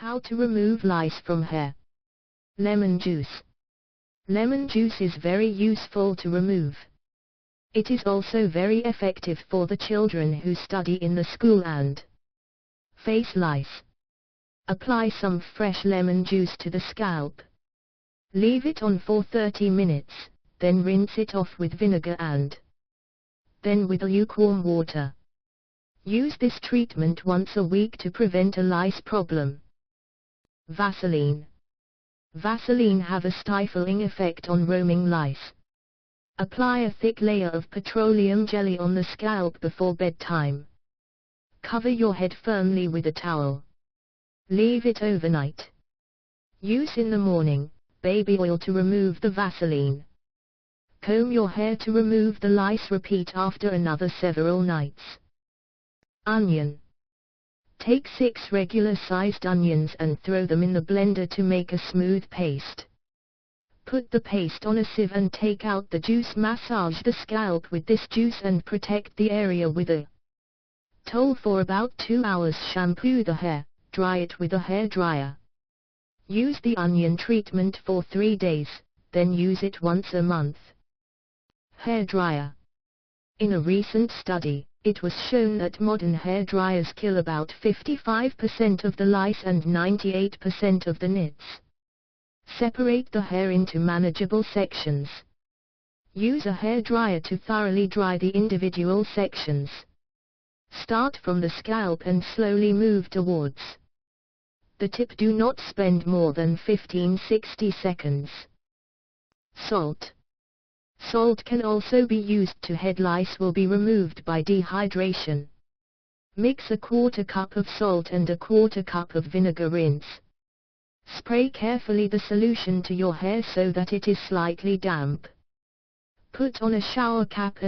How to remove lice from hair. Lemon juice. Lemon juice is very useful to remove. It is also very effective for the children who study in the school and face lice. Apply some fresh lemon juice to the scalp. Leave it on for 30 minutes, then rinse it off with vinegar and then with lukewarm water. Use this treatment once a week to prevent a lice problem. Vaseline. Vaseline have a stifling effect on roaming lice. Apply a thick layer of petroleum jelly on the scalp before bedtime. Cover your head firmly with a towel. Leave it overnight. Use in the morning, baby oil to remove the Vaseline. Comb your hair to remove the lice. Repeat after another several nights. Onion. Take 6 regular-sized onions and throw them in the blender to make a smooth paste. Put the paste on a sieve and take out the juice. Massage the scalp with this juice and protect the area with a towel for about 2 hours. Shampoo the hair, dry it with a hair dryer. Use the onion treatment for 3 days, then use it once a month. Hair dryer. In a recent study, it was shown that modern hair dryers kill about 55% of the lice and 98% of the nits. Separate the hair into manageable sections. Use a hair dryer to thoroughly dry the individual sections. Start from the scalp and slowly move towards the tip. Do not spend more than 15-60 seconds. Salt. Salt can also be used to head lice. Will be removed by dehydration. Mix a 1/4 cup of salt and a 1/4 cup of vinegar. Rinse. Spray carefully the solution to your hair so that it is slightly damp. Put on a shower cap and